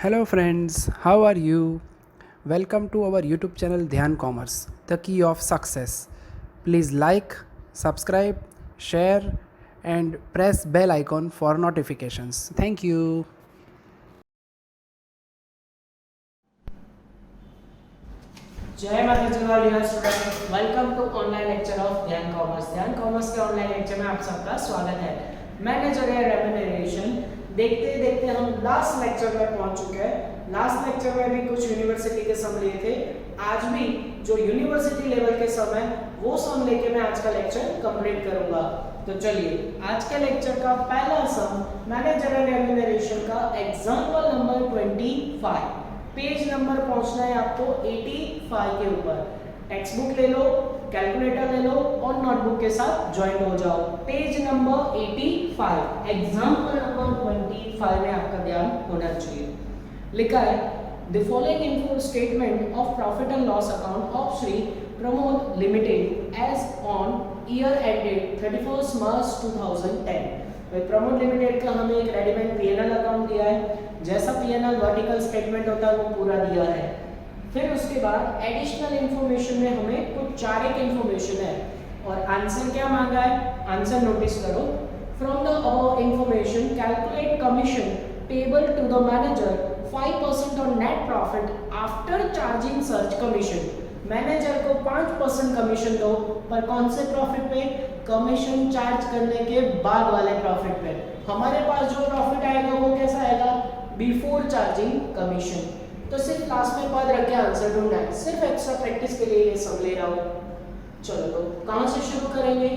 Hello friends, how are you? Welcome to our YouTube channel Dhyan Commerce, the key of success. Please like, subscribe, share and press bell icon for notifications. Thank you. जय माता दी dear student, welcome to online lecture of Dhyan commerce. Dhyan commerce के online lecture में आप सबका स्वागत है। Manager remuneration देखते देखते हम लास्ट लेक्चर में पहुंच चुके हैं। लास्ट लेक्चर में भी कुछ यूनिवर्सिटी के सम लिए थे। आज भी जो यूनिवर्सिटी लेवल के सम है वो सम लेके मैं आज का लेक्चर कंप्लीट करूंगा। तो चलिए आज के लेक्चर का पहला सम मैनेजर रेम्यूनरेशन का एग्जांपल नंबर 25। पेज नंबर पहुंचना है आपको 85 के ऊपर। टेक्स्ट बुक ले लो, कैलकुलेटर ले लो और नोटबुक के साथ ज्वाइन हो जाओ। पेज नंबर 85 एग्जांपल नंबर 25 में आपका ध्यान होना चाहिए। लिखा है the following info statement of profit and loss account of Shri Pramod limited as on year ended 31 March 2010। Pramod limited का हमें एक रेडीमेड पीएनएल अकाउंट दिया है। जैसा पीएनएल वर्टिकल स्टेटमेंट होता है वो पूरा दिया है। फिर उसके बाद एडिशनल इंफॉर्मेशन में हमें कुछ चारिक इंफॉर्मेशन है और आंसर क्या मांगा है, आंसर नोटिस करो। From the above information calculate commission payable to the manager 5% on net profit after charging सर्च कमीशन। मैनेजर को 5% कमीशन दो, पर कौन से प्रॉफिट पे? कमीशन चार्ज करने के बाद वाले प्रॉफिट पे। हमारे पास जो प्रॉफिट आएगा वो कैसा आएगा? Before charging commission. तो सिर्फ लास्ट में पद रख के आंसर ढूंढना है। सिर्फ एक्स्ट्रा प्रैक्टिस के लिए ये सब ले रहा हूँ। चलो तो कहाँ से शुरू करेंगे?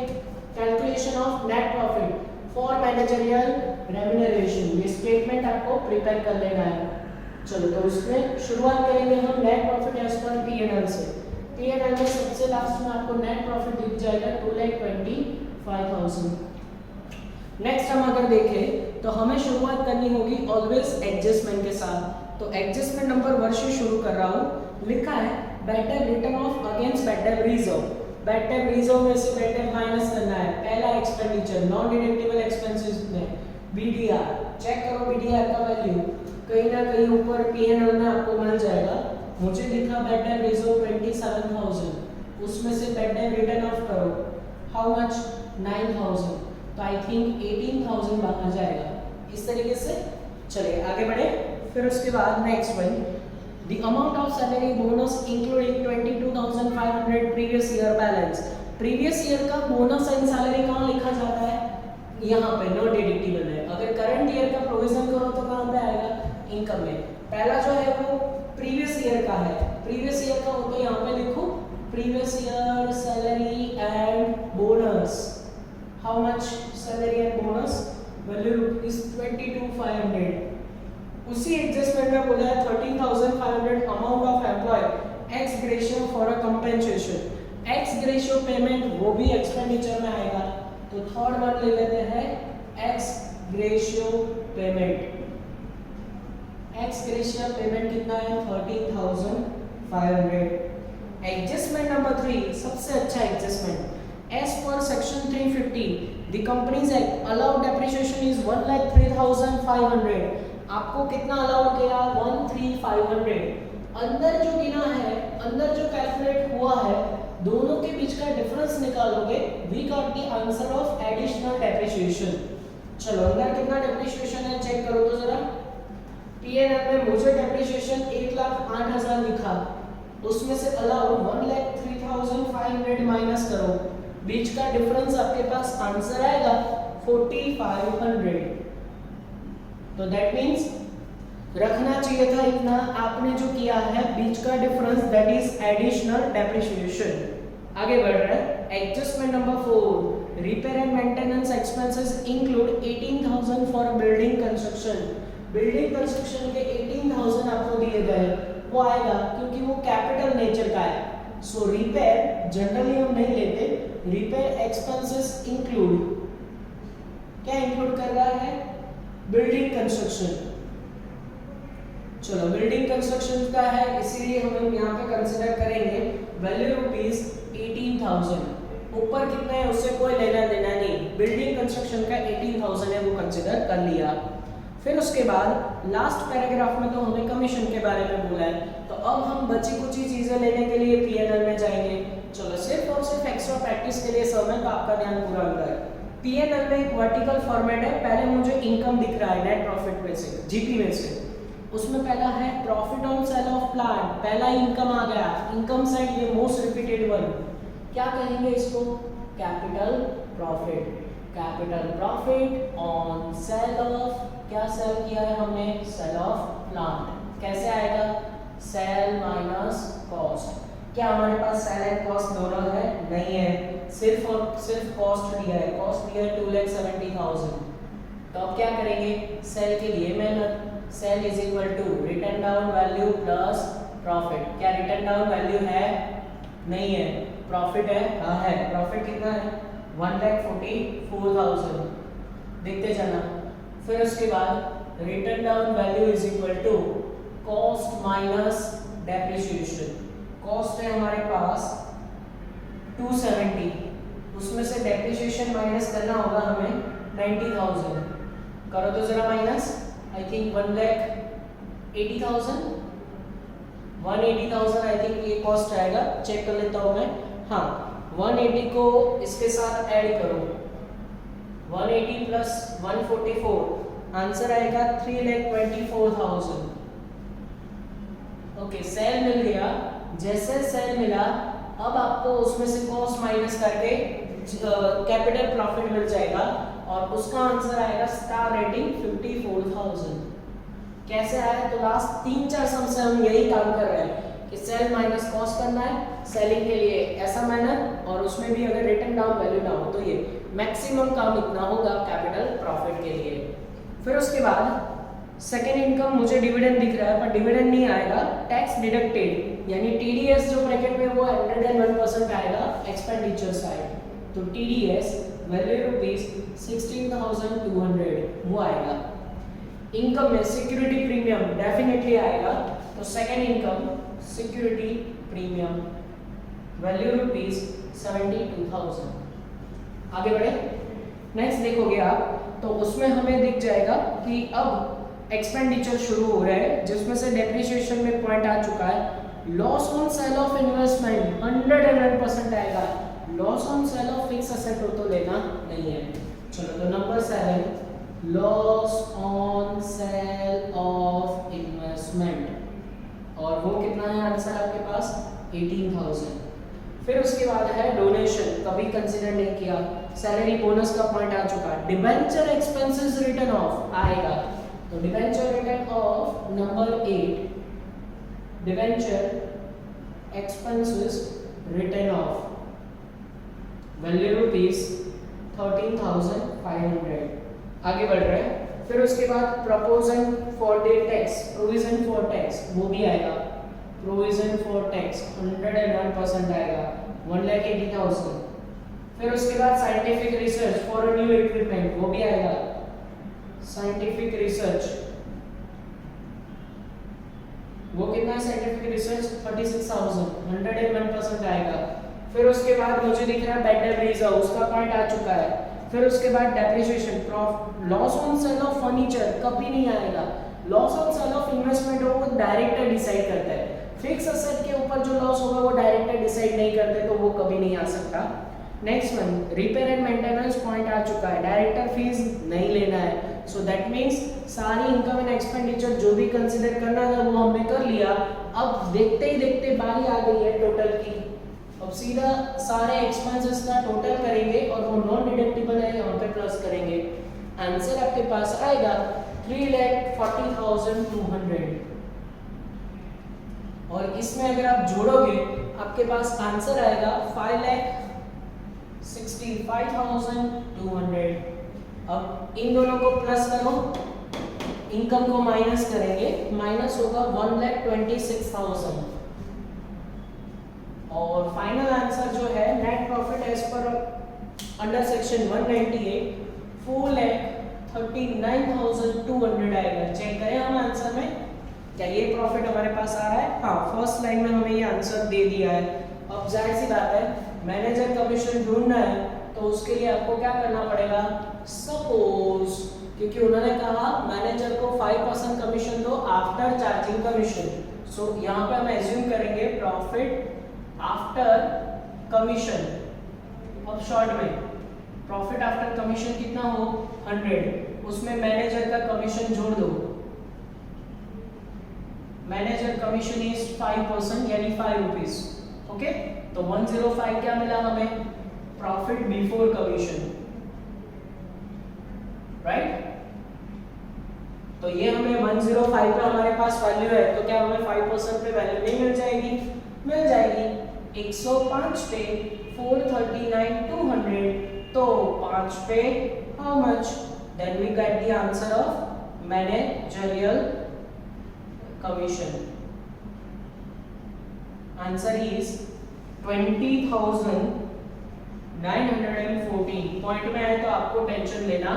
Calculation of net profit for managerial remuneration. ये स्टेटमेंट आपको प्रिपेयर कर लेना है। चलो तो इसमें शुरुआत करेंगे हम net profit as per PNL से। पीएनएल में सबसे लास्ट में आपको नेट प्रॉफिट दिख जाएगा 2,25,000। नेक्स्ट हम अगर देखें तो हमें शुरुआत करनी होगी ऑलवेज एडजस्टमेंट के साथ। तो एडजस्टमेंट नंबर वर्ष से शुरू कर रहा हूँ। लिखा है bad debt return of against bad debt reserve. Bad debt reserve में से बैड डेट माइनस करना है। पहला एक्सपेंडिचर नॉन डिडक्टेबल एक्सपेंसेस में बीडीआर चेक करो। बीडीआर का वैल्यू कहीं ना कहीं ऊपर पीएनएल में आपको मिल जाएगा। मुझे दिखा बैड डेट रिजर्व 27,000, उसमें से बैड डेट रिटर्न ऑफ करो। How much? 9,000। तो आई थिंक 18,000 बाहर जाएगा। इस तरीके से चलिए आगे बढ़े। फिर उसके बाद next one the amount of salary bonus including 22,500 previous year balance. Previous year का बोनस एंड सैलरी कहाँ लिखा जाता है? यहाँ पे नो डिडक्टेबल है। अगर करंट ईयर का प्रोविजन करो तो कहाँ पे आएगा? इनकम में। पहला जो है वो प्रीवियस ईयर का है। प्रीवियस ईयर का हो तो यहाँ पे लिखो previous year salary and bonus. How much salary and bonus? Value rupees 22,500। उसी एडजस्टमेंट में बोला है 13,500 amount of employ ex gratia for a compensation. Ex gratia payment वो भी एक्सपेंडिचर में आएगा। तो थर्ड वन ले लेते हैं x gratia payment. X gratia payment कितना है? 13,500। एडजस्टमेंट नंबर 3 सबसे अच्छा adjustment. As per section 350 the companies act allowed depreciation is 1,03,500। आपको कितना अलाउड किया? 1,03,500। अंदर जो गिना है, अंदर जो कैलकुलेट हुआ है, दोनों के बीच का डिफरेंस निकालोगे। We got the answer of additional depreciation. चलो अंदर कितना डेप्रिसिएशन है चेक करो तो जरा। पीएनएल में मुझे डेप्रिसिएशन 1,08,000 लिखा, उसमें से अलाउड 1,03,500 माइनस करो। बीच का डिफरेंस आपके पास आंसर आएगा 4,500। तो दैट मींस रखना चाहिए था इतना, आपने जो किया है बीच का difference that is additional depreciation. आगे बढ़ रहा है adjustment number 4 repair and maintenance expenses include 18,000 for building construction. Building construction के 18,000 आपको दिए गए, वो आएगा क्योंकि वो कैपिटल नेचर का है। सो रिपेयर जनरली हम नहीं लेते। रिपेयर एक्सपेंसेस इंक्लूड क्या इंक्लूड कर रहा है? Building construction. चलो बिल्डिंग कंस्ट्रक्शन का है इसीलिए हम यहाँ पे कंसीडर करेंगे वैल्यू रुपीज 18,000। ऊपर कितना है उससे कोई लेना देना नहीं। बिल्डिंग कंस्ट्रक्शन का 18,000 है वो कंसीडर कर लिया। फिर उसके बाद लास्ट पैराग्राफ में तो हमें कमीशन के बारे में बोला है, तो अब हम बची कुची चीज़ें लेने के लिए P&L में जाएंगे। चलो सिर्फ और सिर्फ एक्स्ट्रा प्रैक्टिस के लिए सर में तो आपका ध्यान पूरा हो रहा है। P&L में एक वर्टिकल फॉर्मेट है, पहले मुझे इनकम दिख रहा है नेट प्रॉफिट में से, जीपी में से, उसमें पहला है profit on sale of plant, पहला इनकम आ गया, इनकम साइड ये मोस्ट रिपीटेड वन, क्या कहेंगे इसको, capital profit, capital profit on sale of, क्या सेल किया है हमने, सेल ऑफ प्लांट, कैसे आएगा, सेल माइनस कॉस्ट, क्या हमारे पास सेल एंड कॉस्ट दोनों है, नहीं है, सिर्फ और सिर्फ कॉस्ट दिया है, कॉस्ट दिया है 2,70,000, तो अब क्या करेंगे, सेल के लिए मेहनत, sale is equal to written down value plus profit, क्या रिटर्न डाउन वैल्यू है, नहीं है, प्रॉफिट है, हाँ है, प्रॉफिट कितना है 1,44,000, देखते जाना, फिर उसके बाद written down value is equal to cost minus depreciation, cost है हमारे पास 270, उसमें से डेप्रिसिएशन माइनस करना होगा हमें 90,000, करो तो जरा minus, I think 1,80,000, 180,000 I think ये कॉस्ट आएगा, चेक कर लेता हूँ मैं, हाँ 180 को इसके साथ ऐड करो, 180 प्लस 144, आंसर आएगा 3,24,000। ओके, सेल मिल गया, जैसे सेल मिला अब आपको उसमें से कॉस्ट माइनस करके कैपिटल प्रॉफिट मिल जाएगा और उसका आंसर आएगा स्टार रेटिंग 54,000। कैसे आया, तो लास्ट 3-4 सम से हम यही काम कर रहे हैं कि सेल माइनस कॉस्ट करना है, सेलिंग के लिए ऐसा मेहनत, और उसमें भी अगर रिटर्न डाउन वैल्यू ना हो तो ये मैक्सिमम काम इतना होगा कैपिटल प्रॉफिट के लिए। फिर उसके बाद सेकेंड इनकम मुझे डिविडेंड दिख रहा है पर डिविडेंड नहीं आएगा, टैक्स डिडक्टेड यानी टीडीएस जो ब्रैकेट में वो 101% आएगा एक्सपेंडिचर साइड, तो टीडीएस वैल्यू रुपीस 16,200 वो आएगा। इनकम में सिक्योरिटी प्रीमियम डेफिनेटली आएगा, तो second income security premium value rupees 72,000। आगे बढ़े, नेक्स्ट देखोगे आप तो उसमें हमें दिख जाएगा कि अब एक्सपेंडिचर शुरू हो रहा है जिसमें से डेप्रिसिएशन में पॉइंट आ चुका है, loss on sale of investment 101% आएगा, loss on sale of fix asset हो तो लेना नहीं है। चलो तो number 7, loss on sale of investment, और वो कितना है आंसर आपके पास 18,000। फिर उसके बाद है डोनेशन, कभी कंसीडर नहीं किया, सैलरी बोनस का पॉइंट आ चुका है, डिबेंचर एक्सपेंसेस रिटर्न ऑफ आएगा, तो debenture return of number 8, debenture expenses return of value rupees 13,500। आगे बढ़ रहे हैं, फिर उसके बाद provision for the tax, provision for tax वो भी आएगा, प्रोविजन फॉर टैक्स 101% आएगा 1,80,000। फिर उसके बाद scientific research for new equipment वो भी आएगा, साइंटिफिक रिसर्च वो कितना है, साइंटिफिक रिसर्च 36,000 101% आएगा। फिर उसके बाद मुझे दिख रहा है बेटर रीजर्व, उसका पॉइंट आ चुका है। फिर उसके बाद depreciation, loss on sale of furniture कभी नहीं आएगा, loss on sale of investment हो वो डायरेक्टर डिसाइड करता है, फिक्स एसेट के ऊपर जो लॉस होगा वो डायरेक्टर डिसाइड नहीं करते, तो वो कभी नहीं आ सकता। Next one, repair and maintenance point आ चुका है, डायरेक्टर फीस नहीं लेना है, सो दैट मींस सारी इनकम एंड एक्सपेंडिचर जो भी कंसीडर करना था वो हमने कर लिया। अब देखते ही देखते बारी आ गई है टोटल की, अब सीधा सारे एक्सपेंसेस का टोटल करेंगे और वो नॉन डिडक्टेबल है यहाँ पे प्लस करेंगे, आंसर आपके पास आएगा 3,40,200। और इसमें अगर आप जोड़ोगे आपके पास आंसर आएगा 5,65,200। अब इन दोनों को प्लस करो, इनकम को माइनस करेंगे, माइनस होगा 1,26,000 और फाइनल आंसर जो है net profit as per under section 198 4,39,200 आएगा। चेक करें हम आंसर में क्या ये प्रॉफिट हमारे पास आ रहा है, हाँ फर्स्ट लाइन में हमें ये आंसर दे दिया है। अब जाहिर सी बात है मैनेजर कमीशन ढूंढना है तो उसके लिए आपको क्या करना पड़ेगा, सपोज क्योंकि उन्होंने कहा मैनेजर को 5% कमीशन दो आफ्टर चार्जिंग कमीशन। सो यहाँ पे हम एज्यूम करेंगे प्रॉफिट आफ्टर कमीशन। अब शॉर्ट में प्रॉफिट आफ्टर कमीशन कितना हो 100, उसमें मैनेजर का कमीशन जोड़ दो। मैनेजर कमीशन इज 5% यानी 5 रुपीज। ओके, तो 105 क्या मिला हमें, प्रॉफिट बिफोर कमीशन, राइट। तो ये हमें 105 पे हमारे पास वैल्यू है, तो क्या हमें 5% पे वैल्यू नहीं मिल जाएगी, मिल जाएगी। 105 पे 439 200, तो 5 पे how much, then we get the answer of managerial commission. Answer is 20,914। Point में आए तो आपको टेंशन लेना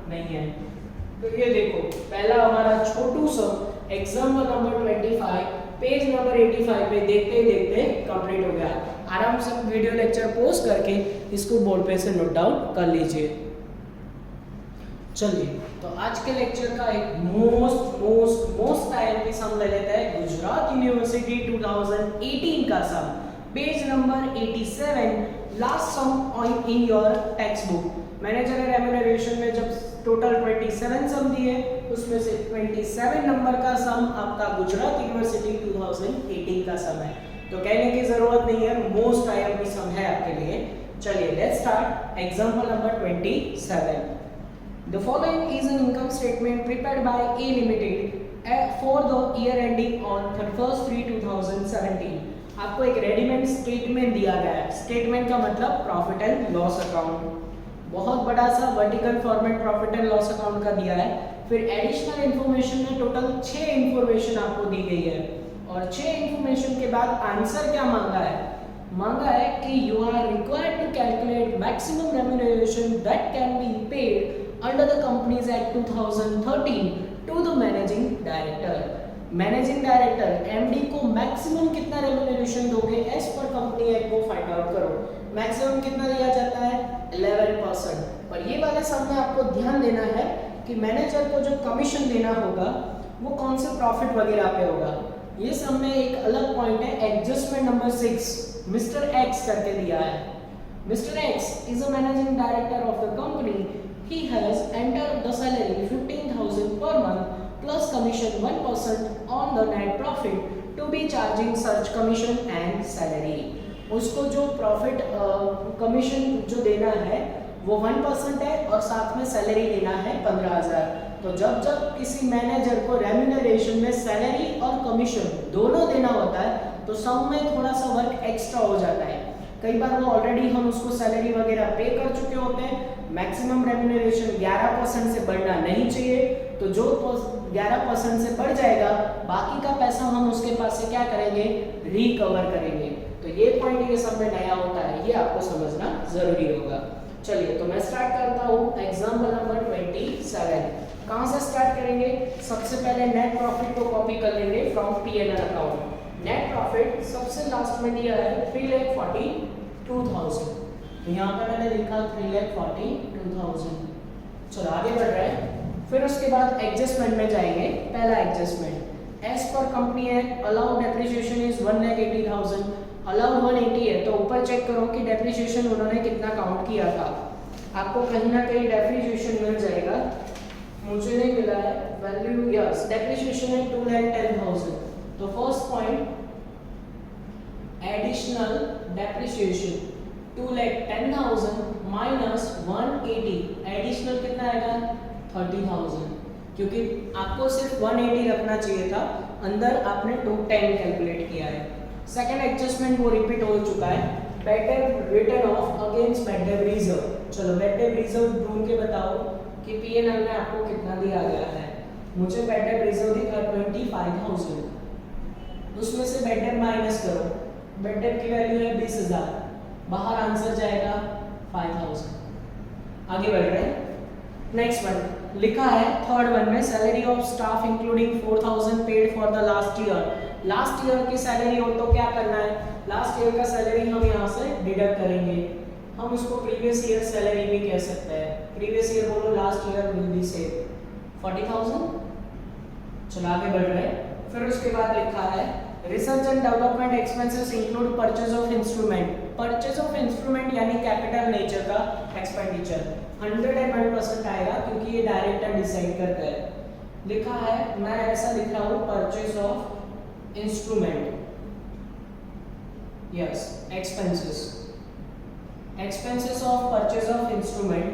नहीं है। तो ये देखो पहला हमारा छोटू सा एग्जाम्पल नंबर 25 पेज नंबर 85 पे देखते देखते कंप्लीट हो गया। आराम से वीडियो लेक्चर पोस्ट करके इसको बोर्ड पे से नोट डाउन कर लीजिए। चलिए, तो आज के लेक्चर का एक मोस्ट आईएमपी सम ले लेते हैं। गुजरात यूनिवर्सिटी 2018 का sum, page number 87, last sum in your text book. Manager remuneration में जब टोटल 27 सम दिए, उसमें से 27 नंबर का सम आपका गुजरात यूनिवर्सिटी 2018 का सम है। तो कहने की जरूरत नहीं है, मोस्ट आईएमपी सम है आपके लिए। चलिए let's start example number 27। The following is an income statement prepared by A Limited for the year ending on 31/3/2017। आपको एक रेडीमेड स्टेटमेंट दिया गया है। स्टेटमेंट का मतलब प्रॉफिट एंड लॉस अकाउंट, बहुत बड़ा सा vertical format profit and loss account का दिया है। फिर एडिशनल इंफॉर्मेशन में टोटल 6 इंफॉर्मेशन आपको दी गई है, और 6 इंफॉर्मेशन के बाद आंसर क्या मांगा है, मांगा है कि you are required to calculate maximum remuneration that can be paid under the Companies Act 2013 to the managing director। Managing director MD को मैक्सिमम कितना रेम्यूनरेशन दोगे एज पर कंपनी एक्ट को फाइंड आउट करो। मैक्सिमम कितना दिया जाता है 11%। पर ये वाले सम में आपको ध्यान देना है कि मैनेजर को जो कमीशन देना होगा वो कौन से प्रॉफिट वगैरह पे होगा। ये सम में एक अलग पॉइंट है, एडजस्टमेंट नंबर 6 मिस्टर एक्स करके दिया है। Mister x is a managing director of the company. He has entered the salary 15,000 per month plus commission 1% on the net profit to be charging such commission and salary। उसको जो profit commission जो देना है वो 1% है और साथ में सैलरी देना है 15,000। तो जब जब किसी मैनेजर को रेम्यूनरेशन में सैलरी और कमीशन दोनों देना होता है तो सम में थोड़ा सा वर्क एक्स्ट्रा हो जाता है। कई बार वो ऑलरेडी हम उसको सैलरी वगैरह पे कर चुके होते हैं। मैक्सिमम रेम्यूनरेशन 11% से बढ़ना नहीं चाहिए, तो जो 11% से बढ़ जाएगा बाकी का पैसा हम उसके पास से क्या करेंगे, रिकवर करेंगे। तो ये पॉइंट ये सब में नया होता है, ये आपको समझना जरूरी होगा। चलिए तो मैं स्टार्ट करता हूँ एग्जाम्पल नंबर 27। कहाँ से स्टार्ट करेंगे, सबसे पहले नेट प्रॉफिट को कॉपी कर लेंगे from P&L account. Net profit सबसे लास्ट में दिया है 3,42,000, तो यहाँ पे मैंने लिखा 3,42,000। चलो आगे बढ़ रहे हैं। फिर उसके बाद एडजस्टमेंट में जाएंगे। पहला adjustment as per company act allowed depreciation is 1,80,000, allowed 180 है, तो ऊपर चेक करो कि डेप्रिसिएशन उन्होंने कितना काउंट किया था। आपको कहीं ना कहीं डेप्रिसिएशन मिल जाएगा, मुझे नहीं मिला है वैल्यू। यस, डेप्रिसिएशन है 2,10,000। तो first point additional depreciation 2,10,000 minus 180, additional कितना आएगा 30,000, क्योंकि आपको सिर्फ 180 रखना चाहिए था, अंदर आपने 210 कैलकुलेट किया है। सेकेंड एडजस्टमेंट वो रिपीट हो चुका है, bad debt return of against bad debt reserve. चलो बैड डेट रिजर्व ढूंढ के बताओ कि P&L में आपको कितना दिया गया है। मुझे बैड डेट रिजर्व दिखा 25,000, उसमें से बैड डेट माइनस करो, बैड डेट की वैल्यू है 20,000, बाहर आंसर जाएगा 5,000। आगे बढ़ रहे हैं। नेक्स्ट वन लिखा है थर्ड वन में salary of staff including 4,000 paid for the last year. Last year की सैलरी हो तो क्या करना है, लास्ट ईयर का सैलरी हम यहाँ से डिडक्ट करेंगे। हम उसको प्रीवियस ईयर सैलरी भी कह सकते हैं। प्रीवियस ईयर बोलो, last year will be same. 40,000। चलो आगे बढ़ रहे हैं। फिर उसके बाद लिखा है research and development expenses include purchase of instrument. Purchase of instrument यानी कैपिटल नेचर का एक्सपेंडिचर 101% आएगा क्योंकि ये डायरेक्टर डिसाइड करता है। लिखा है, मैं ऐसा लिख रहा हूँ, purchase of instrument, yes, expenses, expenses of purchase of instrument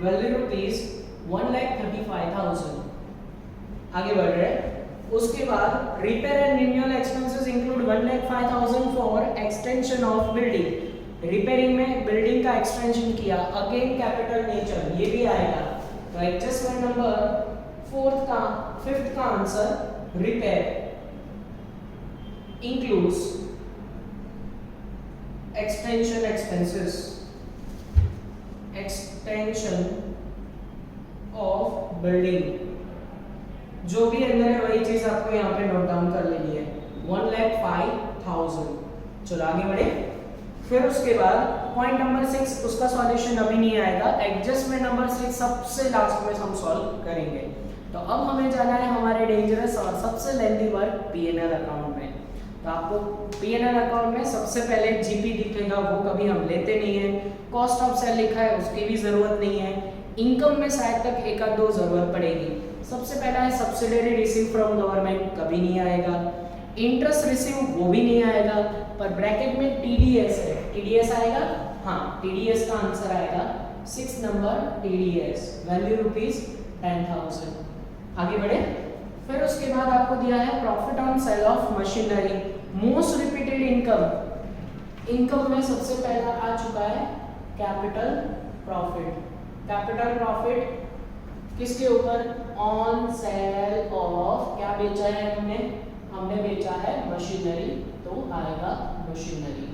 value ₹1,35,000। आगे बढ़ रहे हैं। उसके बाद repair and renewal expenses include 1,05,000 for extension of building. Repairing में बिल्डिंग का एक्सटेंशन किया, अगेन कैपिटल नेचर, ये भी आएगा। तो एडजस्टमेंट नंबर फिफ्थ का answer repair includes extension expenses, extension of building, जो भी अंदर है वही चीज आपको यहाँ पे नोट डाउन कर लेनी है। 1,05,000। चलो आगे बढ़े। फिर उसके बाद पॉइंट नंबर 6, उसका सॉल्यूशन अभी नहीं आएगा, एडजस्टमेंट नंबर 6 सबसे लास्ट में हम सॉल्व करेंगे। तो अब हमें जाना है हमारे डेंजरस और सबसे लेंथी वर्क पीएनएल अकाउंट में। तो आपको पीएनएल अकाउंट में सबसे पहले जीपी दिखेगा, वो कभी हम लेते नहीं है। कॉस्ट ऑफ सेल लिखा है, उसकी भी जरूरत नहीं है। इनकम में शायद तक एक आध दो जरूरत पड़ेगी। सबसे पहला है सब्सिडरी रिसीव फ्रॉम गवर्नमेंट, कभी नहीं आएगा। इंटरेस्ट रिसीव, वो भी नहीं आएगा। पर ब्रैकेट में टीडीएस है, टीडीएस आएगा, हाँ टीडीएस का आंसर आएगा 6 नंबर टीडीएस, वैल्यू ₹10,000। आगे बढ़े। फिर उसके बाद आपको दिया है profit on sale of machinery, most repeated income. Income में सबसे पहला आ चुका है कैपिटल प्रॉफिट। कैपिटल प्रॉफिट किसके ऊपर? ऑन सेल ऑफ, क्या बेचा है हमने बेचा है मशीनरी, तो आएगा मशीनरी।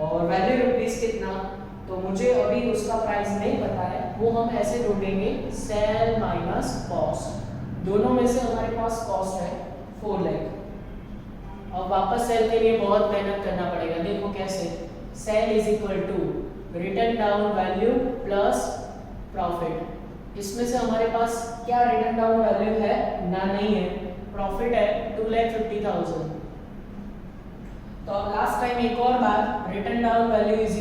और वैल्यू रुपीस कितना, तो मुझे अभी उसका प्राइस नहीं पता है, वो हम ऐसे ढूंढेंगे सेल माइनस कॉस्ट। दोनों में से हमारे पास कॉस्ट है 4 लाख और वापस सेल के लिए बहुत मेहनत करना पड़ेगा। देखो कैसे, sale is equal to written down value plus profit. इसमें से हमारे पास क्या रिटर्न डाउन वैल्यू है? ना, नहीं है। प्रॉफिट है 2,50,000। तो अब लास्ट टाइम एक और बार, written down value is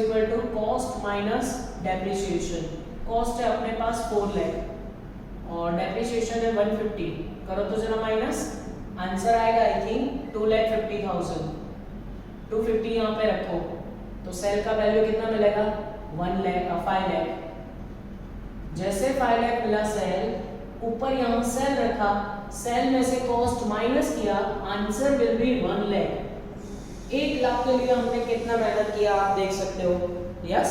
equal to cost minus depreciation. Cost है अपने पास 4 लाख और डेप्रिसिएशन है 150, करो तो जरा माइनस, आंसर आएगा आई थिंक 2,50,000। 250 यहाँ पे रखो तो सेल का वैल्यू कितना मिलेगा? 5 लाख। जैसे 5 लाख मिला सेल, ऊपर यहाँ सेल रखा, सेल में से कॉस्ट माइनस किया, answer will B 1 lakh. 1 lakh के लिए हमने कितना मेहनत किया आप देख सकते हो। Yes,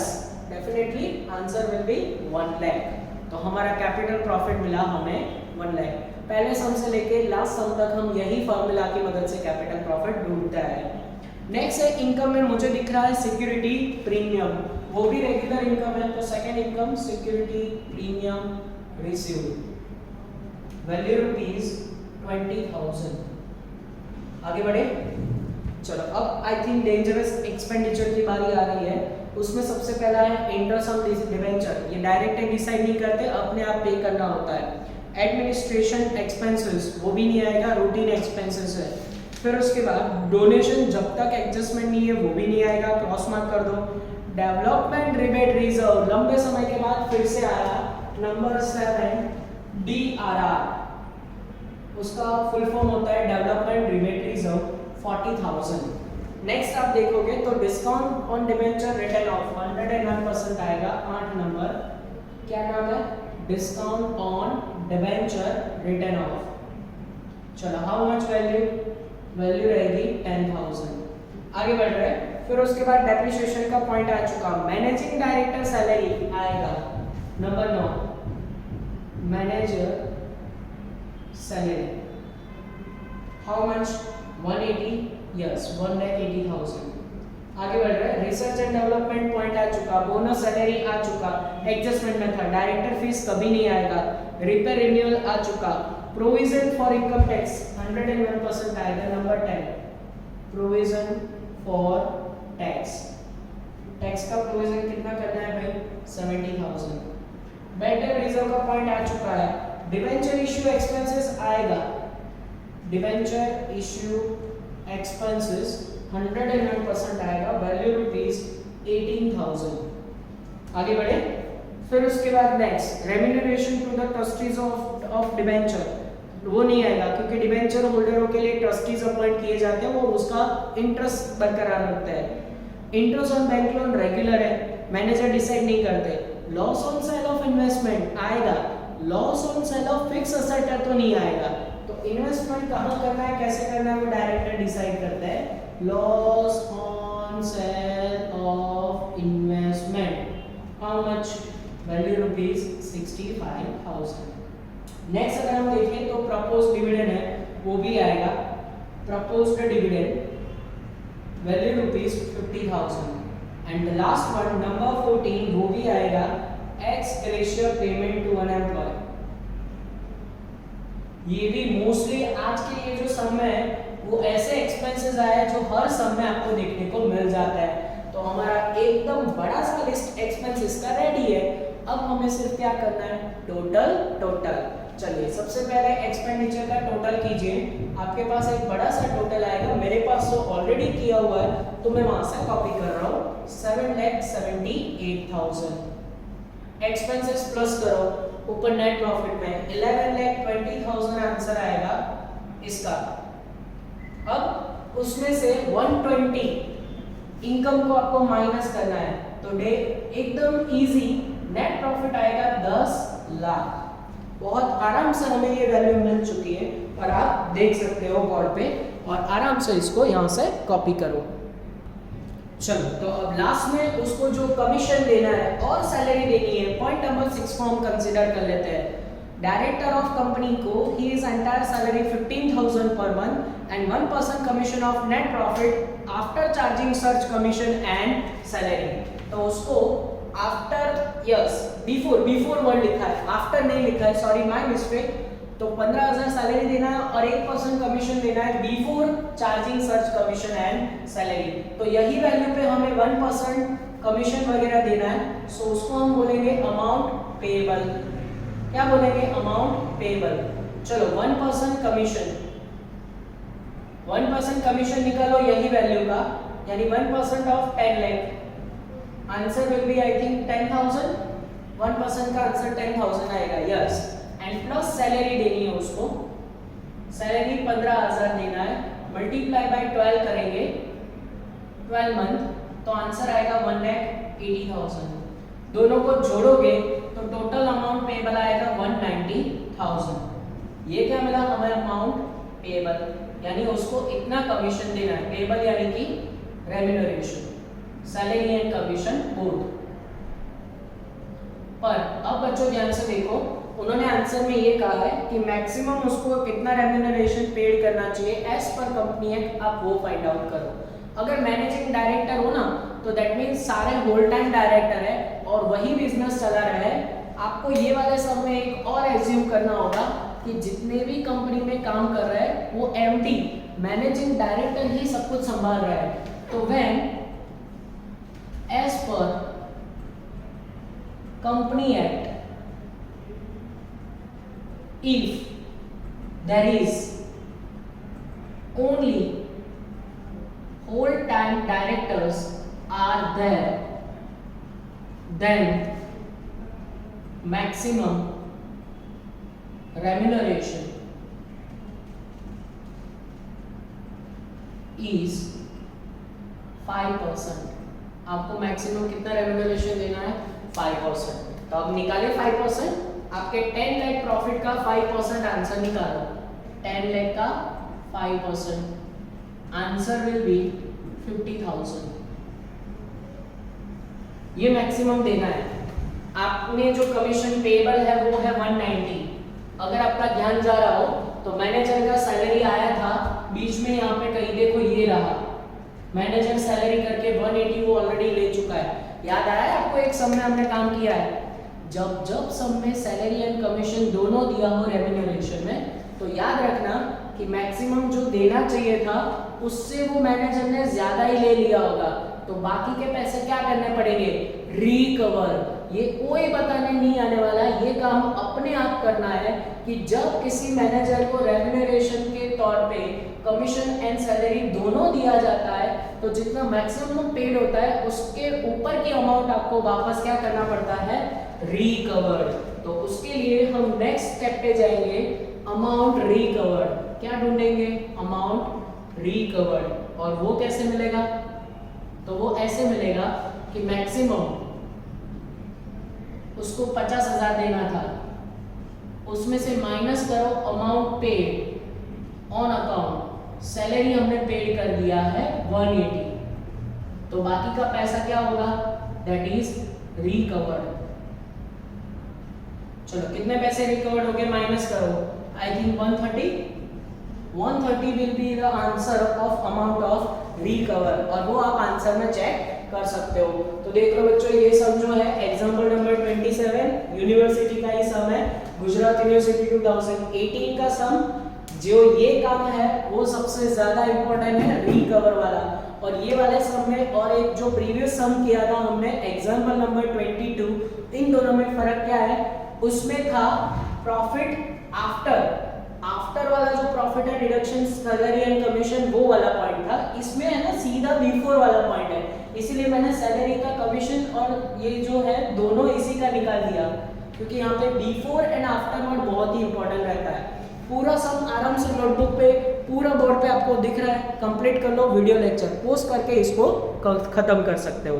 definitely answer will B 1 lakh. तो हमारा कैपिटल प्रॉफिट मिला हमें 1 लाख। पहले सम से लेके लास्ट सम तक हम यही फॉर्मूला की मदद से कैपिटल प्रॉफिट ढूंढते हैं। नेक्स्ट है इनकम में मुझे दिख रहा है सिक्योरिटी प्रीमियम, वो भी रेगुलर इनकम है। तो second income security premium receive, value ₹20,000। आगे बढ़े। चलो अब आई थिंक डेंजरस एक्सपेंडिचर की बारी आ रही है। उसमें सबसे पहला है इंटरेस्ट ऑन डिबेंचर। ये डायरेक्ट डिसाइड नहीं करते, अपने आप पे करना होता है। एडमिनिस्ट्रेशन एक्सपेंसेस, वो भी नहीं आएगा, रूटीन एक्सपेंसेस है। फिर उसके बाद डोनेशन, जब तक एडजस्टमेंट नहीं है वो भी नहीं आएगा, क्रॉस मार्क कर दो। डेवलपमेंट रिबेट रिजर्व, लंबे समय के बाद फिर से आया, नंबर 7 DRR, उसका फुल फॉर्म होता है डेवलपमेंट रिबेट रिजर्व 40,000। नेक्स्ट आप देखोगे तो discount on debenture return of 101% आएगा, 8 नंबर। क्या नाम है? Discount on debenture return of. चलो हाउ मच वैल्यू रहेगी 10,000। आगे बढ़ रहे हैं। फिर उसके बाद डेप्रिसिएशन का पॉइंट आ चुका, मैनेजिंग डायरेक्टर सैलरी आएगा number 9, manager salary. How much? 180, yes 1,80,000। आगे बढ़ रहे हैं। रिसर्च एंड डेवलपमेंट पॉइंट आ चुका, बोनस सैलरी आ चुका, एडजस्टमेंट मेथड, डायरेक्टर फीस कभी नहीं आएगा, रिपेयर रिन्यूअल आ चुका, प्रोविजन फॉर इनकम टैक्स 101% आएगा number 10, provision for tax. Tax का प्रोविजन कितना करना है भाई? 70,000। बैड डेट रिजर्व का पॉइंट आ चुका है। डिबेंचर इश्यू एक्सपेंसेस आएगा, डिबेंचर इश्यू एक्सपेंसेस 101% आएगा, वैल्यू रुपीज 18,000। आगे बढ़े, फिर उसके बाद next remuneration to the trustees of debenture, वो नहीं आएगा क्योंकि डिबेंचर होल्डरों के लिए ट्रस्टीज अपॉइंट किए जाते हैं, वो उसका इंटरेस्ट बरकरार रखते हैं। Interest on bank loan regular है, मैनेजर डिसाइड नहीं करते। Loss on sale of investment आएगा, loss on sale of fix asset है तो नहीं आएगा। तो इन्वेस्टमेंट कहाँ करना है, कैसे करना है, वो डायरेक्टर डिसाइड करता है। Loss on sale of investment how much, value rupees 65,000। Next अगर हम देखें तो प्रपोज्ड डिविडेंड है, वो भी आएगा। Proposed dividend value rupees 50,000। And the last one number 14, वो भी आएगा, ex gratia payment to an employ. ये भी मोस्टली आज के ये जो सम है वो ऐसे एक्सपेंसेस आए जो हर सम में आपको देखने को मिल जाता है। तो हमारा एकदम बड़ा सा लिस्ट एक्सपेंसेस का रेडी है। अब हमें सिर्फ क्या करना है, टोटल। चलिए सबसे पहले एक्सपेंडिचर का टोटल कीजिए। आपके पास एक बड़ा सा टोटल आएगा, मेरे पास तो ऑलरेडी किया हुआ है तो मैं वहां से कॉपी कर रहा हूँ। 7,78,000 एक्सपेंसेस प्लस करो ऊपर नेट प्रॉफिट में 11,20,000 आंसर आएगा इसका। अब उसमें से 120 इनकम को आपको माइनस करना है, तो डे एकदम इजी, नेट प्रॉफिट आएगा 10 लाख। बहुत आराम से हमें ये वैल्यू मिल चुकी है और आप देख सकते हो बोर्ड पे, और आराम से इसको यहाँ से कॉपी करो। चलो तो अब लास्ट में उसको जो कमीशन देना है और सैलरी देनी है, पॉइंट नंबर 6 को हम कंसीडर कर लेते हैं। डायरेक्टर ऑफ कंपनी को he is entire salary 15,000 per month and 1% commission of net profit after charging सर्च कमीशन एंड सैलरी। तो उसको आफ्टर, यस बिफोर वर्ड लिखा है, आफ्टर नहीं लिखा है, सॉरी माय मिस्टेक। तो 15,000 सैलरी देना है और 1% कमीशन देना है बिफोर चार्जिंग सर्च कमीशन एंड सैलरी। तो यही वैल्यू पे हमें 1% कमीशन वगैरह देना है, सो उसको हम बोलेंगे अमाउंट पेएबल। क्या बोलेंगे, अमाउंट पेएबल। चलो 1% कमीशन, 1% कमीशन निकालो यही वैल्यू का, यानी 1% of 10 lakh. Answer will be I think 10,000। 1% का आंसर 10,000 आएगा, यस। एंड प्लस सैलरी देनी है उसको, सैलरी 15,000 देना है, मल्टीप्लाई बाय 12 करेंगे 12 मंथ, तो आंसर आएगा 1,80,000। दोनों को जोड़ोगे तो टोटल अमाउंट पेएबल आएगा 190,000। ये क्या मिला हमें, अमाउंट पेएबल, यानी उसको इतना कमीशन देना है। पेएबल यानी कि remuneration, salary and commission both. पर अब बच्चों ध्यान से देखो, उन्होंने आंसर में ये कहा है कि मैक्सिमम उसको कितना रेम्यूनरेशन पेड करना चाहिए एज पर कंपनी एक्ट, आप वो फाइंड आउट करो। अगर मैनेजिंग डायरेक्टर हो ना तो दैट मीन्स सारे होल टाइम डायरेक्टर है और वही बिजनेस चला रहा है। आपको ये वाले सब में एक और एज्यूम करना होगा कि जितने भी कंपनी में काम कर रहे हैं वो एमडी मैनेजिंग डायरेक्टर ही सब कुछ संभाल रहा है। तो when as per company act, if there is only whole time directors are there, then maximum remuneration is 5%। आपको मैक्सिमम कितना रेम्यूनरेशन देना है, 5%। तो अब निकाले 5%, आपके 10 लाख प्रॉफिट का 5% आंसर निकालो। 10 लाख का 5% आंसर विल बी 50,000। ये मैक्सिमम देना है। आपने जो कमीशन पेएबल है वो है 190। अगर आपका ध्यान जा रहा हो तो मैनेजर का सैलरी आया था बीच में, यहाँ पे कहीं देखो ये रहा, मैनेजर सैलरी करके 180 वो ऑलरेडी ले चुका है। याद आया आपको, एक सम में हमने काम किया है, जब जब सम में सैलरी एंड कमीशन दोनों दिया हो रेम्यूनरेशन में, तो याद रखना कि मैक्सिमम जो देना चाहिए था उससे वो मैनेजर ने ज्यादा ही ले लिया होगा, तो बाकी के पैसे क्या करने पड़ेंगे, रिकवर। ये कोई बताने नहीं आने वाला, ये काम अपने आप करना है कि जब किसी मैनेजर को रेम्यूनरेशन के तौर पे कमीशन एंड सैलरी दोनों दिया जाता है तो जितना मैक्सिमम पेड होता है उसके ऊपर की अमाउंट आपको वापस क्या करना पड़ता है, रिकवर्ड। तो उसके लिए हम नेक्स्ट स्टेप पे जाएंगे, अमाउंट रिकवर्ड। क्या ढूंढेंगे, अमाउंट रिकवर्ड। और वो कैसे मिलेगा, तो वो ऐसे मिलेगा कि मैक्सिमम उसको 50,000 देना था, उसमें से माइनस करो amount paid on account, salary हमने पेड कर दिया है 180, तो बाकी का पैसा क्या होगा, दैट इज रिकवर्ड। चलो कितने पैसे रिकवर्ड हो गए, माइनस करो, I think 130 will be the answer of amount of recover, और वो आप आंसर में चेक कर सकते हो। तो देख लो बच्चों, ये सम जो है एग्जांपल नंबर 27 यूनिवर्सिटी का ही सम है, गुजरात यूनिवर्सिटी 2018 का सम। जो ये काम है वो सबसे ज्यादा इंपॉर्टेंट है, रिकवर वाला। और ये वाले सम में और एक जो प्रीवियस सम किया था हमने एग्जांपल नंबर 22, इन दोनों में फर्क क्या है, उसमें था प्रॉफिट आफ्टर वाला जो profit and deduction salary and commission, वो वाला पॉइंट था। इसमें है ना सीधा बिफोर वाला पॉइंट है, इसीलिए मैंने सैलरी का कमीशन और ये जो है दोनों इसी का निकाल दिया, क्योंकि यहाँ पे बिफोर एंड आफ्टर वर्ड बहुत ही इंपॉर्टेंट रहता है। पूरा सम आराम से नोटबुक पे पूरा बोर्ड पे आपको दिख रहा है, कंप्लीट कर लो, वीडियो लेक्चर पोस्ट करके इसको खत्म कर सकते हो।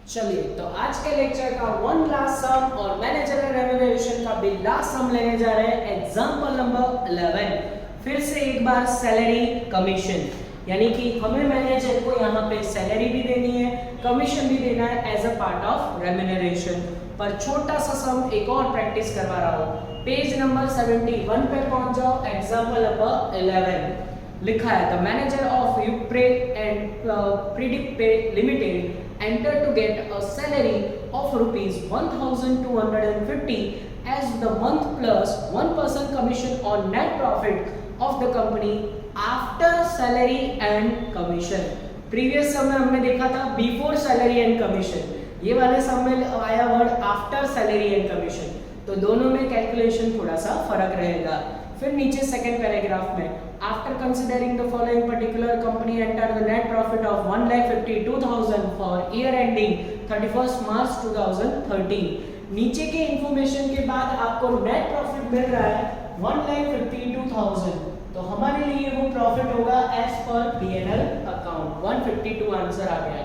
चलिए, तो आज के लेक्चर का वन लास्ट सम और मैनेजरियल रेम्यूनरेशन का भी लास्ट सम लेने जा रहे हैं, एग्जांपल नंबर 11। फिर से एक बार सैलरी कमीशन, यानी कि हमें मैनेजर को यहाँ पे सैलरी भी देनी है, कमीशन भी देना है as a part of remuneration. पर छोटा सा सम एक और प्रैक्टिस करवा रहा हूँ, पेज नंबर 71 पे पहुंच जाओ, एग्जांपल नंबर 11 लिखा है, द मैनेजर ऑफ यूप्रे एंड प्रीडिप पे limited enter to get a salary of rupees 1250 as the month plus 1% commission on net profit of the company after salary and commission। Previous sum में हमने देखा था before salary and commission, ये वाले सम में आया word after salary and commission, तो दोनों में कैलकुलेशन थोड़ा सा फर्क रहेगा। फिर नीचे सेकंड पैराग्राफ में, after considering the following particular company enter the net profit of 1,52,000 for year ending 31 मार्च 2013। नीचे के इंफॉर्मेशन के बाद आपको नेट प्रॉफिट मिल रहा है 1,52,000, तो हमारे लिए वो प्रॉफिट होगा as per PNL account, 152 answer आ गया।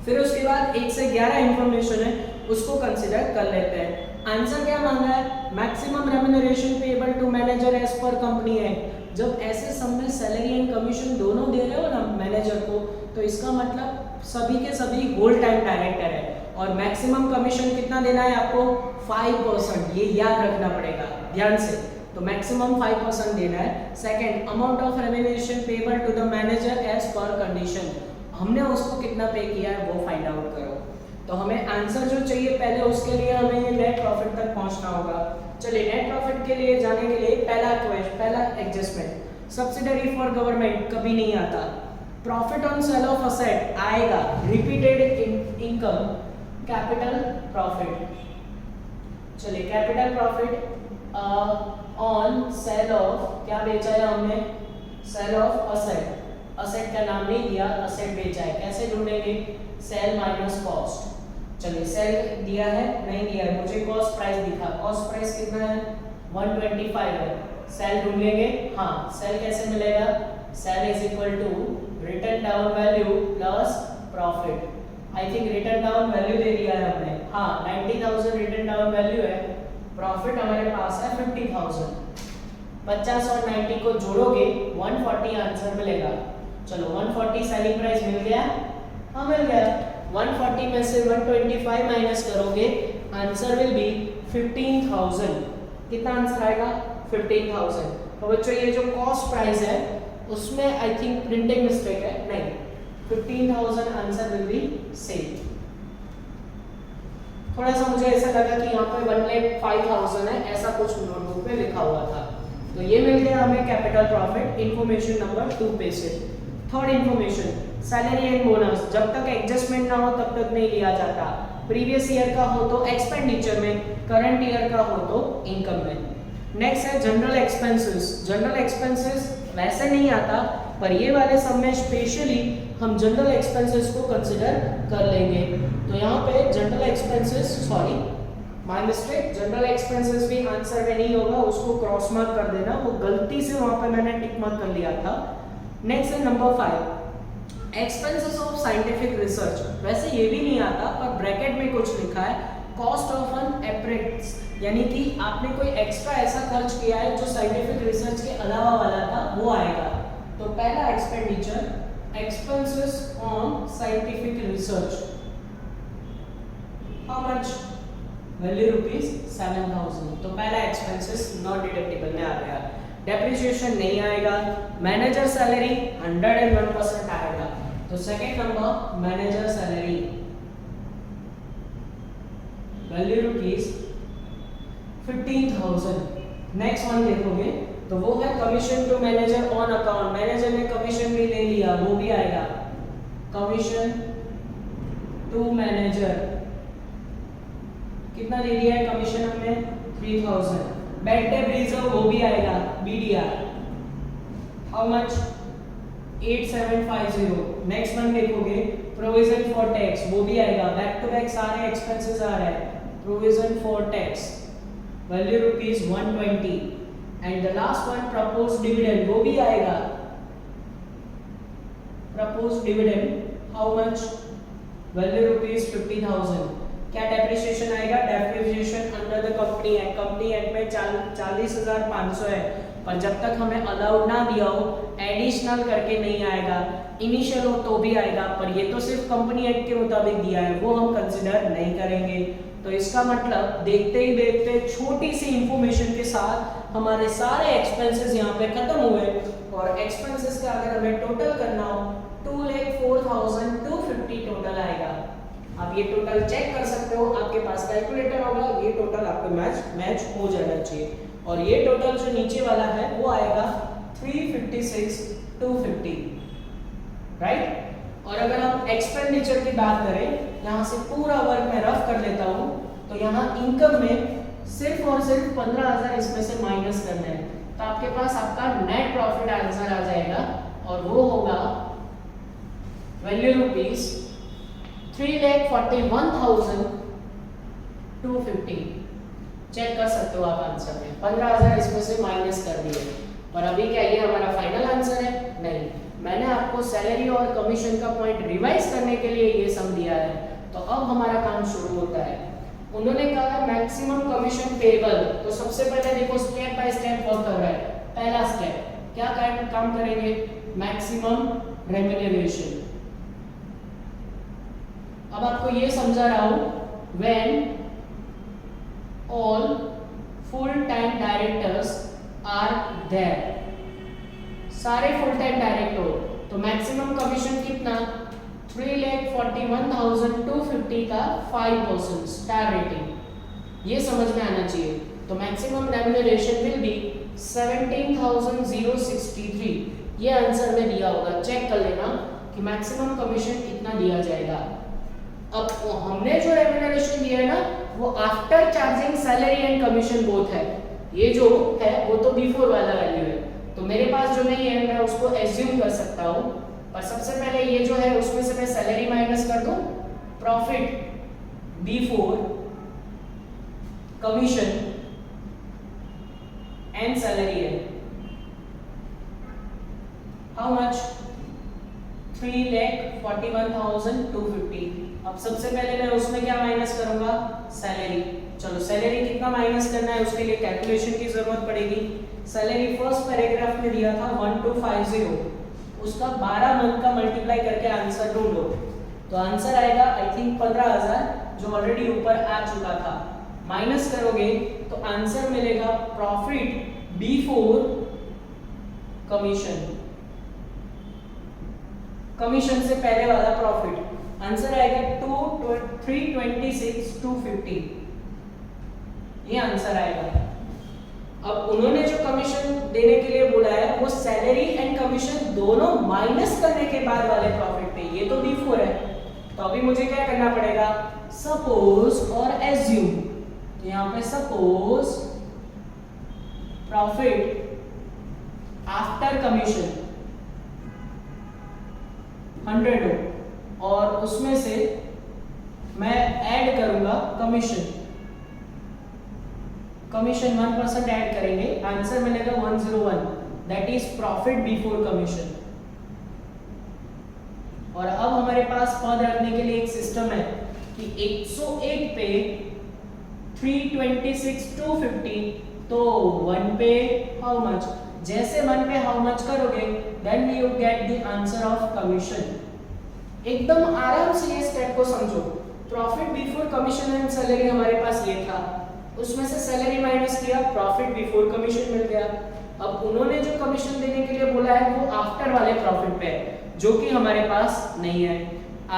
फिर उसके बाद 1 से 11 इंफॉर्मेशन है, उसको कंसीडर कर लेते हैं। आंसर क्या मांगा है, maximum remuneration payable to manager as per company act. जब ऐसे सम में सैलरी एंड कमीशन दोनों दे रहे हो ना मैनेजर को, तो इसका मतलब सभी के सभी होल टाइम डायरेक्टर है, और मैक्सिमम कमीशन कितना देना है आपको, 5%, ये याद रखना पड़ेगा ध्यान से। तो मैक्सिमम 5% देना है। Second, amount of remuneration payable to the manager as per condition, हमने उसको कितना पे किया है वो फाइंड आउट करो। तो हमें आंसर जो चाहिए पहले, उसके लिए हमें ये नेट प्रॉफिट तक पहुंचना होगा। चलिए, नेट प्रॉफिट के लिए जाने के लिए पहला एडजस्टमेंट, सब्सिडरी फॉर गवर्नमेंट कभी नहीं आता, profit on sale of asset आएगा, रिपीटेड इनकम, कैपिटल प्रॉफिट। चलिए, capital profit on sale of, क्या बेचा है हमने, सेल ऑफ असेट, असेट का नाम नहीं दिया, असेट बेचा है, कैसे ढूंढेंगे, सेल माइनस कॉस्ट। चलिए, सेल दिया है, नहीं दिया है, मुझे कॉस्ट प्राइस दिखा, कॉस्ट प्राइस कितना है 125 है, सेल ढूंढेंगे। हाँ, सेल कैसे मिलेगा, sale is equal to written down value plus profit. I think written down value दे दिया है हमने, हाँ 90,000 रिटन डाउन वैल्यू है, प्रॉफिट हमारे पास है 50,000, 50 और 90 को जोड़ोगे 140 आंसर मिलेगा। चलो, 140 सेलिंग प्राइस मिल गया, हाँ मिल गया। 140 में से 125 माइनस करोगे, आंसर विल बी 15,000। कितना आंसर आएगा, 15,000। तो बच्चों, ये जो कॉस्ट प्राइस है उसमें आई थिंक प्रिंटिंग मिस्टेक है, नहीं, 15,000 आंसर विल बी सेम। थोड़ा सा मुझे ऐसा लगा कि यहाँ पे 1,05,000 है, ऐसा कुछ नोटबुक पे लिखा हुआ था। तो ये मिल गया हमें कैपिटल प्रॉफिट, इंफॉर्मेशन नंबर 2 पे से। Third information, salary and bonus जब तक एडजस्टमेंट ना हो तब तक नहीं लिया जाता। प्रीवियस ईयर का हो तो एक्सपेंडिचर में, करंट ईयर का हो तो इनकम में। नेक्स्ट है जनरल एक्सपेंसेस। जनरल एक्सपेंसेस वैसे नहीं आता, पर ये वाले सब में स्पेशली हम जनरल एक्सपेंसेस को कंसिडर कर लेंगे। तो यहाँ पे general expenses, sorry my mistake, general expenses भी आंसर में नहीं होगा, उसको क्रॉस मार्क कर देना, वो गलती से वहां पे मैंने टिक मार्क कर लिया था। नेक्स्ट है number 5, expenses of scientific research. वैसे ये भी नहीं आता, पर ब्रैकेट में कुछ लिखा है, कॉस्ट ऑफ एन एप्रेंटिस, यानी कि आपने कोई एक्स्ट्रा ऐसा खर्च किया है जो साइंटिफिक रिसर्च के अलावा वाला था, वो आएगा। तो पहला expenditure, expenses on scientific research, how much, value ₹7,000। तो पहला एक्सपेंसेस नॉन डिडक्टेबल में आ गया। डेप्रिसिएशन नहीं आएगा। मैनेजर सैलरी 101% आएगा। तो second number manager salary, value ₹15,000। Next one देखोगे तो वो है commission to manager on account. Manager ने कमीशन भी ले लिया, वो भी आएगा। कमीशन टू मैनेजर कितना दे दिया है कमीशन हमने, 3,000। बेड डेट रिजर्व वो भी आएगा, BDR, how much, 8750। Next one देखोगे प्रोविजन फॉर टैक्स, वो भी आएगा। बैक टू बैक सारे एक्सपेंसेस आ रहे हैं। Provision for tax, value ₹120। And the last one proposed dividend, वो भी आएगा। Proposed dividend, how much, value ₹50,000। क्या डेप्रिसिएशन आएगा, depreciation under the company act, company act में 40,500 है, पर जब तक हमें अलाउड ना दिया हो एडिशनल करके नहीं आएगा। इनिशियल हो तो भी आएगा, पर ये तो सिर्फ कंपनी एक्ट के मुताबिक दिया है, वो हम कंसिडर नहीं करेंगे। तो इसका मतलब देखते ही देखते छोटी सी इंफॉर्मेशन के साथ हमारे सारे एक्सपेंसेस यहाँ पे खत्म हुए। और एक्सपेंसेस का अगर हमें टोटल करना हो 2,04,250 टोटल आएगा। आप ये टोटल चेक कर सकते हो, आपके पास कैलकुलेटर होगा, ये टोटल आपको मैच हो जाना चाहिए। और ये टोटल जो नीचे वाला है वो आएगा 356,250, राइट। और अगर हम एक्सपेंडिचर की बात करें, यहाँ से पूरा वर्क मैं रफ कर लेता हूँ, तो यहाँ इनकम में सिर्फ और सिर्फ 15,000 इसमें से माइनस करना है, तो आपके पास आपका नेट प्रॉफिट आंसर आ जाएगा, और वो होगा वैल्यू ₹3,41,250। चेक कर सकते हो आप आंसर में, 15,000 इसमें से माइनस कर दिए। और अभी क्या ये हमारा फाइनल आंसर है? नहीं, मैंने आपको सैलरी और कमीशन का पॉइंट रिवाइज करने के लिए ये सम दिया है। तो अब हमारा काम शुरू होता है। उन्होंने कहा मैक्सिमम कमीशन पेबल, तो सबसे पहले देखो स्टेप बाय स्टेप वर्क कर रहा है। पहला स्टेप क्या काम करेंगे, मैक्सिमम रेम्यूनरेशन। अब आपको ये समझा रहा हूं, when all full time directors are there, सारे फुल टाइम डायरेक्टर, तो मैक्सिमम कमीशन कितना, 3,41,250 का 5% स्टार रेटिंग, ये समझ में आना चाहिए। तो मैक्सिमम रेम्यूनरेशन विल बी 17,063, ये आंसर में दिया होगा, चेक कर लेना कि मैक्सिमम कमीशन कितना दिया जाएगा। अब हमने जो रेम्यूनरेशन दिया है ना, वो after charging salary and commission both है। ये जो है वो तो बिफोर वाला वैल्यू है, तो मेरे पास जो नहीं है मैं उसको एज्यूम कर सकता हूँ। पर सबसे पहले ये जो है उसमें से मैं सैलरी माइनस कर दूं, profit before commission and salary है, हाउ मच, 3,41,250। अब सबसे पहले मैं उसमें क्या माइनस करूंगा, सैलरी। चलो सैलरी कितना माइनस करना है उसके लिए कैलकुलेशन की जरूरत पड़ेगी। सैलरी फर्स्ट पैराग्राफ में दिया था 1250, उसका 12 मंथ का मल्टीप्लाई करके आंसर ढूंढो। तो आंसर आएगा आई थिंक 15,000, जो ऑलरेडी ऊपर आ चुका था। माइनस करोगे तो आंसर मिलेगा प्रॉफिट बिफोर कमीशन, कमीशन से पहले वाला प्रॉफिट, आंसर आएगा 326,250, ये आंसर आएगा। अब उन्होंने जो कमीशन देने के लिए बोला है वो सैलरी एंड कमीशन दोनों माइनस करने के बाद वाले प्रॉफिट पे, ये तो B4 है। तो अभी मुझे क्या करना पड़ेगा, सपोज और एज्यूम, तो यहां पे सपोज प्रॉफिट आफ्टर कमीशन 100 हो और उसमें से मैं ऐड करूंगा कमीशन 1% ऐड करेंगे, आंसर मिलेगा 101, that is profit before commission. और अब हमारे पास पद रखने के लिए एक सिस्टम है कि 101 पे 326 250, तो 1 पे हाउ मच, जैसे 1 पे हाउ मच करोगे then you get the answer of commission. एकदम आराम से ये स्टेप को समझो। Profit before commission and salary हमारे पास ये था, उसमें से सैलरी माइनस किया, प्रॉफिट बिफोर कमीशन मिल गया। अब उन्होंने जो कमीशन देने के लिए बोला है वो आफ्टर वाले प्रॉफिट पे है, जो कि हमारे पास नहीं है।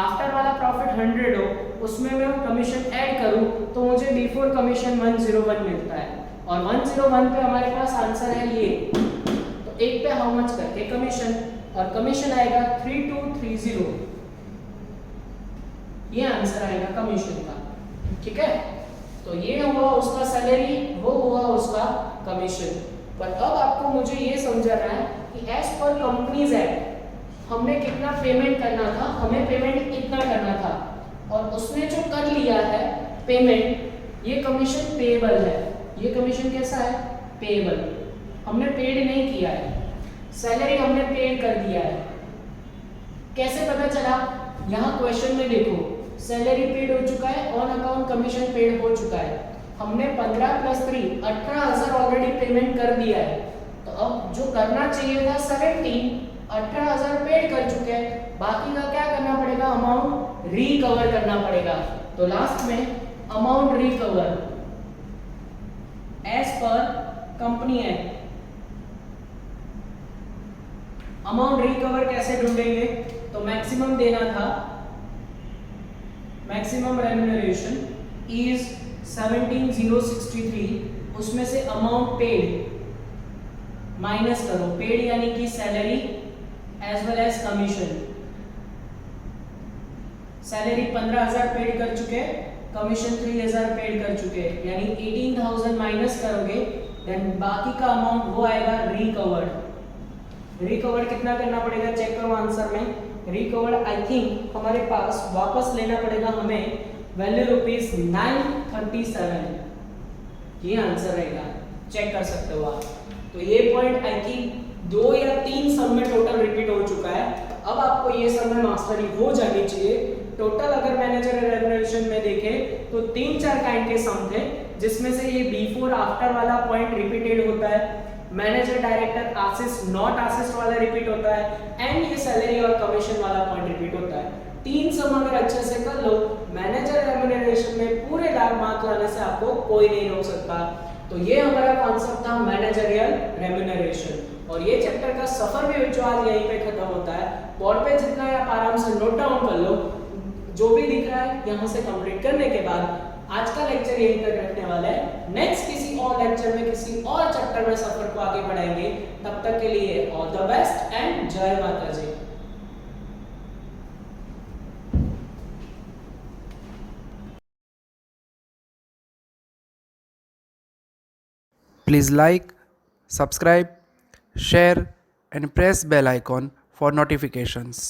आफ्टर वाला प्रॉफिट 100 हो, उसमें मैं कमीशन ऐड करूं तो मुझे बिफोर कमीशन 101 मिलता है, और 101 पे हमारे पास आंसर है ये। तो एक पे हाउ मच करके कमीशन, और कमीशन आएगा 3230, ये आंसर आएगा कमीशन का। ठीक है, तो ये हुआ उसका सैलरी, वो हुआ उसका कमीशन। पर अब आपको मुझे ये समझाना है कि एज पर कंपनीज एक्ट हमने कितना पेमेंट करना था, हमें पेमेंट इतना करना था, और उसने जो कर लिया है पेमेंट, ये कमीशन पेएबल है। ये कमीशन कैसा है, पेएबल, हमने पेड नहीं किया है। सैलरी हमने पेड कर दिया है। कैसे पता चला, यहाँ क्वेश्चन में देखो, सैलरी पेड हो चुका है, ऑन अकाउंट कमीशन पेड हो चुका है। हमने 15 + 3 18,000 ऑलरेडी पेमेंट कर दिया है। तो अब जो करना चाहिए था 17, 18,000 पेड कर चुके हैं, बाकी का क्या करना पड़ेगा, अमाउंट रिकवर करना पड़ेगा। तो लास्ट में amount recover as per company act, amount recover कैसे ढूंढेंगे, तो मैक्सिमम देना था, मैक्सिमम रेम्यूनरेशन इज 17,063, उसमें से अमाउंट पेड माइनस करो, पेड यानी कि salary as well as commission. Salary 15,000 paid कर चुके, कमीशन 3,000 पेड कर चुके, यानी 18,000 माइनस करोगे, देन बाकी का अमाउंट वो आएगा रिकवर्ड। रिकवर्ड कितना करना पड़ेगा, चेक करो आंसर में। रिकवर्ड आई थिंक हमारे पास वापस लेना पड़ेगा हमें वैल्यू ₹937, ये आंसर रहेगा, चेक कर सकते हो आप। तो ये पॉइंट आई थिंक 2 या 3 सम में टोटल रिपीट हो चुका है। अब आपको ये सम में मास्टरी हो जानी चाहिए। टोटल अगर मैनेजर रेम्यूनरेशन में देखें तो 3-4 काइंड के सम थे, जिसमें से ये बिफोर आफ्टर वाला पॉइंट रिपीटेड होता है, manager director assist not assist वाला रिपीट होता है, एंड ये सैलरी और कमीशन वाला पॉइंट रिपीट होता है। 3 सम अगर अच्छे से कर लो, मैनेजर रेम्यूनरेशन में पूरे मार्क लाने से आपको कोई नहीं रोक सकता। तो ये हमारा कॉन्सेप्ट था मैनेजरियल रेम्यूनरेशन, और ये चैप्टर का सफर भी जो आज यहीं पे खत्म होता है। बोर्ड पे जितना है आप आराम से नोट डाउन कर लो, जो भी दिख रहा है यहाँ से कंप्लीट करने के बाद आज का लेक्चर यहीं तक रखने वाला है। नेक्स्ट किसी और लेक्चर में किसी और चैप्टर में सफर को आगे बढ़ाएंगे। तब तक के लिए ऑल द बेस्ट एंड जय माता जी। Please like, subscribe, share and press bell icon for notifications.